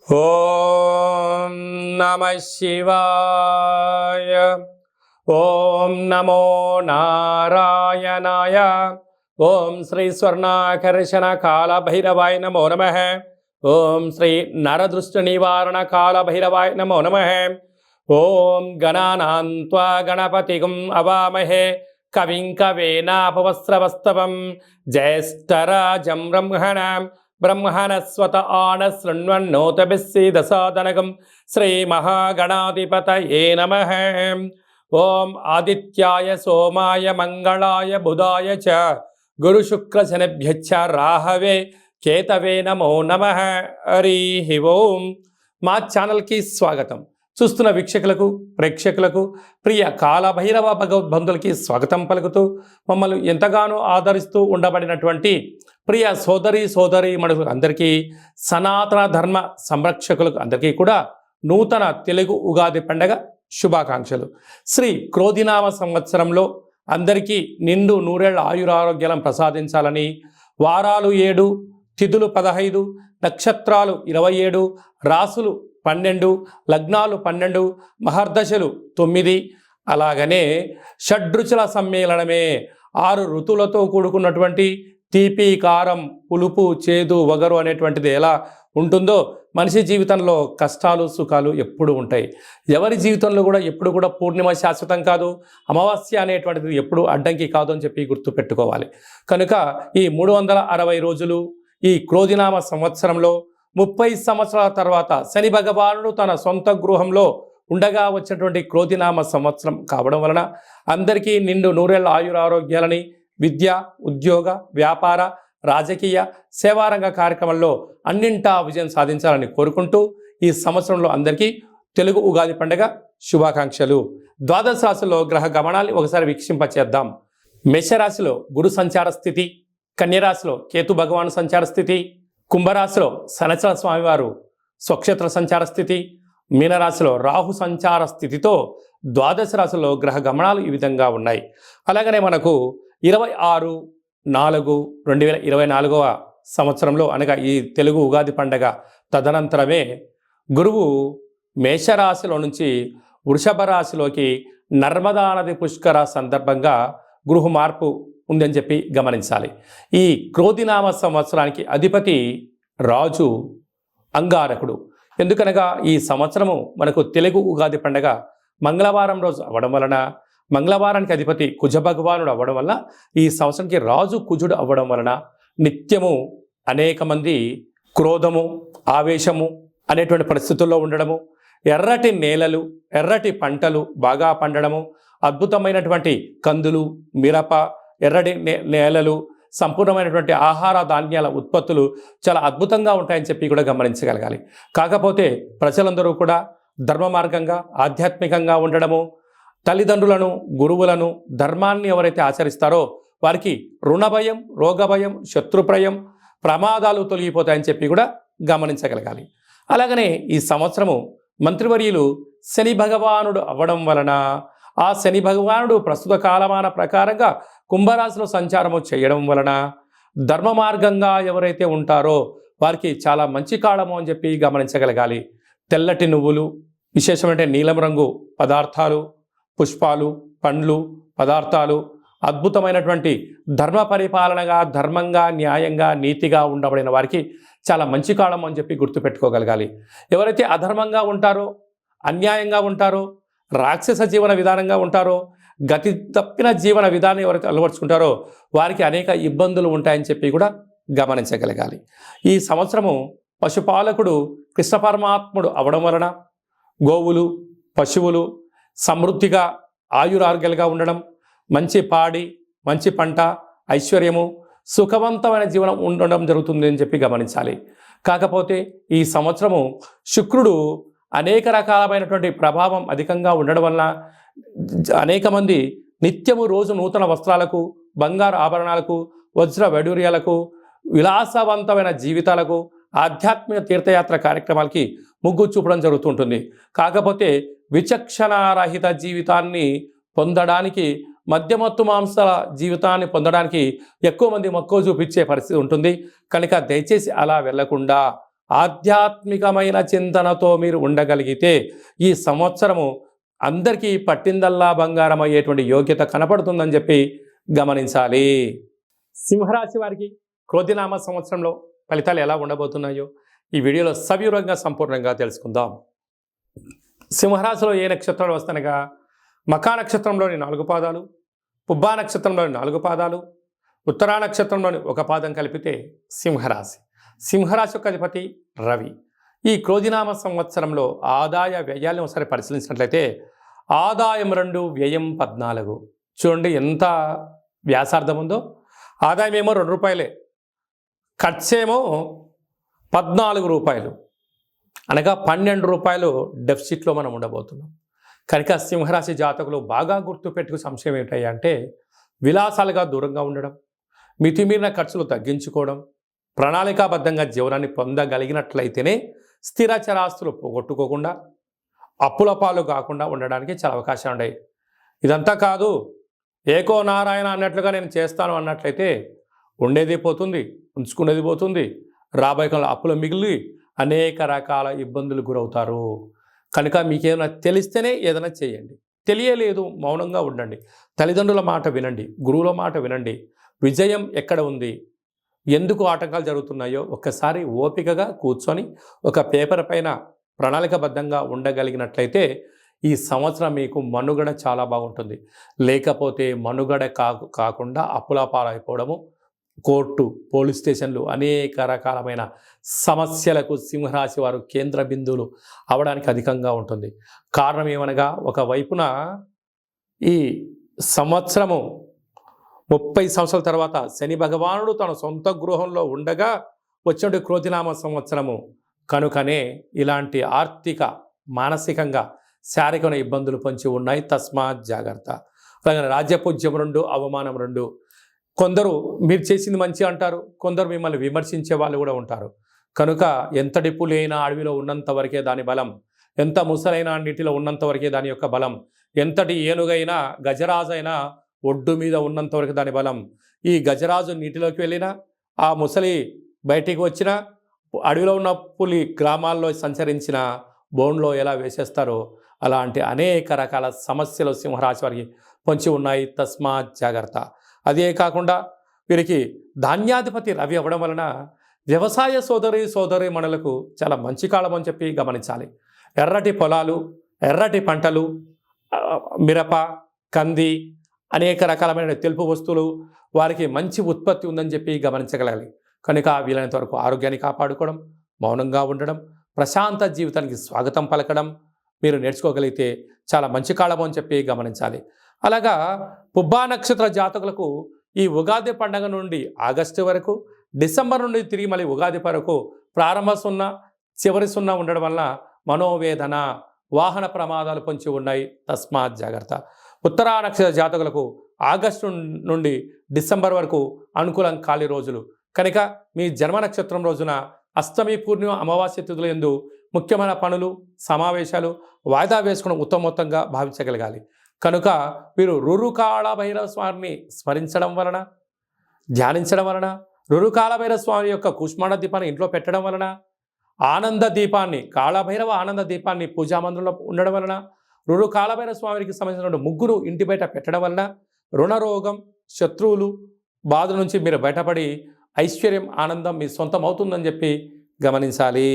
ఓం నమః శివాయ. ఓం నమో నారాయణాయ. ఓం శ్రీ స్వర్ణాకర్షణ కాల భైరవాయ నమో నమః. ఓం శ్రీ నరదృష్టి నివారణ కాల భైరవాయ నమో నమః. ఓం గణానాం త్వా గణపతిగుం అవామహే కవిం కవేనాపవస్త్రవస్తవం జ్యేష్ఠరాజం బ్రహ్మణాం బ్రహ్మణస్వత ఆన శృణ్వన్నోతభిస్సీదసాదనగం శ్రీమహాగణాధిపతయే నమః. ఓం ఆదిత్యాయ సోమాయ మంగళాయ బుధాయ చ గురుశుక్రశనిభ్యశ్చ రాహవే కేతవే నమో నమః. హరి ఓం. మా ఛానల్కి స్వాగతం. చూస్తున్న వీక్షకులకు ప్రేక్షకులకు ప్రియ కాలభైరవ భగవద్బంధులకి స్వాగతం పలుకుతూ మమ్మల్ని ఎంతగానో ఆదరిస్తూ ఉండబడినటువంటి ప్రియ సోదరి మనులకు అందరికీ, సనాతన ధర్మ సంరక్షకులకు అందరికీ కూడా నూతన తెలుగు ఉగాది పండగ శుభాకాంక్షలు. శ్రీ క్రోధినామ సంవత్సరంలో అందరికీ నిండు నూరేళ్ల ఆయురారోగ్యాలను ప్రసాదించాలని, వారాలు 7, తిథులు 15, నక్షత్రాలు 27, రాసులు 12, లగ్నాలు 12, మహర్దశలు 9, అలాగనే షడ్రుచుల సమ్మేళనమే 6 ఋతువులతో కూడుకున్నటువంటి తీపి, కారం, పులుపు, చేదు, వగరు అనేటువంటిది ఎలా ఉంటుందో మనిషి జీవితంలో కష్టాలు సుఖాలు ఎప్పుడు ఉంటాయి. ఎవరి జీవితంలో కూడా ఎప్పుడు కూడా పూర్ణిమ శాశ్వతం కాదు, అమావాస్య అనేటువంటిది ఎప్పుడు అడ్డంకి కాదు అని చెప్పి గుర్తుపెట్టుకోవాలి. కనుక ఈ 360 రోజులు ఈ క్రోధినామ సంవత్సరంలో 30 సంవత్సరాల తర్వాత శని భగవానుడు తన సొంత గృహంలో ఉండగా వచ్చినటువంటి క్రోధినామ సంవత్సరం కావడం వలన అందరికీ నిండు నూరేళ్ల ఆయురారోగ్యాలని, విద్య, ఉద్యోగ, వ్యాపార, రాజకీయ, సేవారంగ కార్యక్రమంలో అన్నింటా విజయం సాధించాలని కోరుకుంటూ ఈ సంవత్సరంలో అందరికీ తెలుగు ఉగాది పండుగ శుభాకాంక్షలు. ద్వాదశ రాశిలో గ్రహ గమనాన్ని ఒకసారి వీక్షింపచేద్దాం. మేషరాశిలో గురు సంచార స్థితి, కన్యరాశిలో కేతు భగవాను సంచార స్థితి, కుంభరాశిలో శనిచర స్వామివారు స్వక్షేత్ర సంచార స్థితి, మీనరాశిలో రాహు సంచార స్థితితో ద్వాదశ రాశిలో గ్రహ గమనాలు ఈ విధంగా ఉన్నాయి. అలాగనే మనకు 26/4/2024 సంవత్సరంలో అనగా ఈ తెలుగు ఉగాది పండగ తదనంతరమే గురువు మేషరాశిలో నుంచి వృషభ రాశిలోకి నర్మదా నది పుష్కర సందర్భంగా గృహ మార్పు ఉందని చెప్పి గమనించాలి. ఈ క్రోధినామ సంవత్సరానికి అధిపతి రాజు అంగారకుడు. ఎందుకనగా ఈ సంవత్సరము మనకు తెలుగు ఉగాది పండగ మంగళవారం రోజు అవ్వడం వలన, మంగళవారానికి అధిపతి కుజ భగవానుడు అవ్వడం వల్ల ఈ సంవత్సరానికి రాజు కుజుడు అవ్వడం వలన నిత్యము అనేక మంది క్రోధము, ఆవేశము అనేటువంటి పరిస్థితుల్లో ఉండడము, ఎర్రటి నేలలు, ఎర్రటి పంటలు బాగా పండడము, అద్భుతమైనటువంటి కందులు, మిరప, ఎర్రటి నేలలు, సంపూర్ణమైనటువంటి ఆహార ధాన్యాల ఉత్పత్తులు చాలా అద్భుతంగా ఉంటాయని చెప్పి కూడా గమనించగలగాలి. కాకపోతే ప్రజలందరూ కూడా ధర్మ మార్గంగా ఆధ్యాత్మికంగా ఉండడము, తల్లిదండ్రులను, గురువులను, ధర్మాన్ని ఎవరైతే ఆచరిస్తారో వారికి రుణభయం, రోగభయం, శత్రుప్రయం, ప్రమాదాలు తొలగిపోతాయని చెప్పి కూడా గమనించగలగాలి. అలాగనే ఈ సంవత్సరము మంత్రివర్యులు శని భగవానుడు అవ్వడం వలన ఆ శని భగవానుడు ప్రస్తుత కాలమాన ప్రకారంగా కుంభరాశిలో సంచారము చేయడం వలన ధర్మ మార్గంగా ఎవరైతే ఉంటారో వారికి చాలా మంచి కాలము అని చెప్పి గమనించగలగాలి. తెల్లటి నువ్వులు, విశేషమైన నీలం రంగు పదార్థాలు, పుష్పాలు, పండ్లు, పదార్థాలు, అద్భుతమైనటువంటి ధర్మ పరిపాలనగా, ధర్మంగా, న్యాయంగా, నీతిగా ఉండబడిన వారికి చాలా మంచి కాలం అని చెప్పి గుర్తుపెట్టుకోగలగాలి. ఎవరైతే అధర్మంగా ఉంటారో, అన్యాయంగా ఉంటారో, రాక్షస జీవన విధానంగా ఉంటారో, గతి తప్పిన జీవన విధానం ఎవరైతే అలవర్చుకుంటారో వారికి అనేక ఇబ్బందులు ఉంటాయని చెప్పి కూడా గమనించగలగాలి. ఈ సంవత్సరము పశుపాలకుడు కృష్ణ పరమాత్ముడు అవడం వలన గోవులు, పశువులు సమృద్ధిగా ఆయురారోగ్యాలుగా ఉండడం, మంచి పాడి, మంచి పంట, ఐశ్వర్యము, సుఖవంతమైన జీవనం ఉండడం జరుగుతుంది అని చెప్పి గమనించాలి. కాకపోతే ఈ సంవత్సరము శుక్రుడు అనేక రకాలమైనటువంటి ప్రభావం అధికంగా ఉండడం వలన అనేక మంది నిత్యము రోజు నూతన వస్త్రాలకు, బంగారు ఆభరణాలకు, వజ్ర వైడూర్యాలకు, విలాసవంతమైన జీవితాలకు, ఆధ్యాత్మిక తీర్థయాత్ర కార్యక్రమాలకి మొగ్గు చూపడం జరుగుతుంటుంది. కాకపోతే విచక్షణారహిత జీవితాన్ని పొందడానికి, మద్యమత్తు మాంసాల జీవితాన్ని పొందడానికి ఎక్కువ మంది మక్కువ చూపించే పరిస్థితి ఉంటుంది. కనుక దయచేసి అలా వెళ్లకుండా ఆధ్యాత్మికమైన చింతనతో మీరు ఉండగలిగితే ఈ సంవత్సరము అందరికీ పట్టిందల్లా బంగారం అయ్యేటువంటి యోగ్యత కనపడుతుందని చెప్పి గమనించాలి. సింహరాశి వారికి క్రోధినామ సంవత్సరంలో ఫలితాలు ఎలా ఉండబోతున్నాయో ఈ వీడియోలో సవివరంగా సంపూర్ణంగా తెలుసుకుందాం. సింహరాశిలో ఏ నక్షత్రాలు వస్తానగా మఖా నక్షత్రంలోని 4 పాదాలు, పుబ్బా నక్షత్రంలోని 4 పాదాలు, ఉత్తరా నక్షత్రంలోని 1 పాదం కలిపితే సింహరాశి. సింహరాశి యొక్క అధిపతి రవి. ఈ క్రోధినామ సంవత్సరంలో ఆదాయ వ్యయాలను ఒకసారి పరిశీలించినట్లయితే ఆదాయం 2, వ్యయం 14. చూడండి ఎంత వ్యాసార్థం ఉందో. ఆదాయం ఏమో ₹2, ఖర్చేమో ₹14, అనగా ₹12 డెఫిసిట్లో మనం ఉండబోతున్నాం. కనుక సింహరాశి జాతకులు బాగా గుర్తుపెట్టుకు సంశయం ఏమిటంటే విలాసాలుగా దూరంగా ఉండడం, మితిమీరిన ఖర్చులు తగ్గించుకోవడం, ప్రణాళికాబద్ధంగా జీవనాన్ని పొందగలిగినట్లయితేనే స్థిర చరాస్తులు పోగొట్టుకోకుండా అప్పుల పాలు కాకుండా ఉండడానికి చాలా అవకాశాలు ఉన్నాయి. ఇదంతా కాదు, ఏకో నారాయణ అన్నట్లుగా నేను చేస్తాను అన్నట్లయితే ఉండేది పోతుంది, ఉంచుకునేది పోతుంది, రాబోయే కాలంలో అప్పులు మిగిలి అనేక రకాల ఇబ్బందులు గురవుతారు. కనుక మీకేమైనా తెలిస్తేనే ఏదైనా చేయండి, తెలియలేదు మౌనంగా ఉండండి, తల్లిదండ్రుల మాట వినండి, గురువుల మాట వినండి. విజయం ఎక్కడ ఉంది, ఎందుకు ఆటంకాలు జరుగుతున్నాయో ఒక్కసారి ఓపికగా కూర్చొని ఒక పేపర్ పైన ప్రణాళికబద్ధంగా ఉండగలిగినట్లయితే ఈ సంవత్సరం మీకు మనుగడ చాలా బాగుంటుంది. లేకపోతే మనుగడ కాకుండా అప్పుల పాలైపోవడము, కోర్టు, పోలీస్ స్టేషన్లు అనేక రకాలమైన సమస్యలకు సింహరాశి వారు కేంద్ర బిందువులు అవడానికి అధికంగా ఉంటుంది. కారణం ఏమనగా ఒకవైపున ఈ సంవత్సరము 30 సంవత్సరాల తర్వాత శని భగవానుడు తన సొంత గృహంలో ఉండగా వచ్చినటువంటి క్రోధినామ సంవత్సరము కనుకనే ఇలాంటి ఆర్థిక, మానసికంగా, శారీరకమైన ఇబ్బందులు పొంచి ఉన్నాయి. తస్మాత్ జాగ్రత్త. అలాగే రాజ్యపూజ్యం 2, అవమానం 2. కొందరు మీరు చేసింది మంచి అంటారు, కొందరు మిమ్మల్ని విమర్శించే వాళ్ళు కూడా ఉంటారు. కనుక ఎంతటి పులైన అడవిలో ఉన్నంత వరకే దాని బలం, ఎంత ముసలైన నీటిలో ఉన్నంత వరకే దాని యొక్క బలం, ఎంతటి ఏనుగైనా గజరాజైనా ఒడ్డు మీద ఉన్నంత వరకు దాని బలం. ఈ గజరాజు నీటిలోకి వెళ్ళినా, ఆ ముసలి బయటికి వచ్చినా, అడవిలో ఉన్న పులి గ్రామాల్లో సంచరించిన బోన్లో ఎలా వేసేస్తారో అలాంటి అనేక రకాల సమస్యలు సింహరాశి వారికి పొంచి ఉన్నాయి. తస్మాత్ జాగ్రత్త. అదే కాకుండా వీరికి ధాన్యాధిపతి రవి అవ్వడం వలన వ్యవసాయ సోదరి మనులకు చాలా మంచి కాలం అని చెప్పి గమనించాలి. ఎర్రటి పొలాలు, ఎర్రటి పంటలు, మిరప, కంది, అనేక రకాలమైన తెలుపు వస్తువులు వారికి మంచి ఉత్పత్తి ఉందని చెప్పి గమనించగలగాలి. కనుక వీలైనంత వరకు ఆరోగ్యాన్ని కాపాడుకోవడం, మౌనంగా ఉండడం, ప్రశాంత జీవితానికి స్వాగతం పలకడం మీరు నేర్చుకోగలిగితే చాలా మంచి కాలం అని చెప్పి గమనించాలి. అలాగా పుబ్బా నక్షత్ర జాతకులకు ఈ ఉగాది పండుగ నుండి ఆగస్టు వరకు, డిసెంబర్ నుండి తిరిగి మళ్ళీ ఉగాది వరకు ప్రారంభ 0, చివరి 0 ఉండడం వల్ల మనోవేదన, వాహన ప్రమాదాలు పొంచి ఉన్నాయి. తస్మాత్ జాగ్రత్త. ఉత్తరా నక్షత్ర జాతకులకు ఆగస్టు నుండి డిసెంబర్ వరకు అనుకూలం ఖాళీ రోజులు. కనుక మీ జన్మ నక్షత్రం రోజున అష్టమి, పూర్ణిమ, అమావాస్య తిథుల యందు ముఖ్యమైన పనులు, సమావేశాలు వాయిదా వేసుకుని ఉత్తమోత్తంగా భావించగలగాలి. కనుక మీరు రురుకాళ భైరవ స్వామిని స్మరించడం వలన, ధ్యానించడం వలన, రురుకాళ భైరవ స్వామి యొక్క కూష్మాండ దీపాన్ని ఇంట్లో పెట్టడం వలన, ఆనంద దీపాన్ని, కాళభైరవ ఆనంద దీపాన్ని పూజామందిరంలో ఉండడం వలన, రురుకాళభైరవ స్వామికి సంబంధించిన 3 ఇంటి బయట పెట్టడం వలన రుణరోగం, శత్రువులు బాధ నుంచి మీరు బయటపడి ఐశ్వర్యం, ఆనందం మీ సొంతం అవుతుందని చెప్పి గమనించాలి.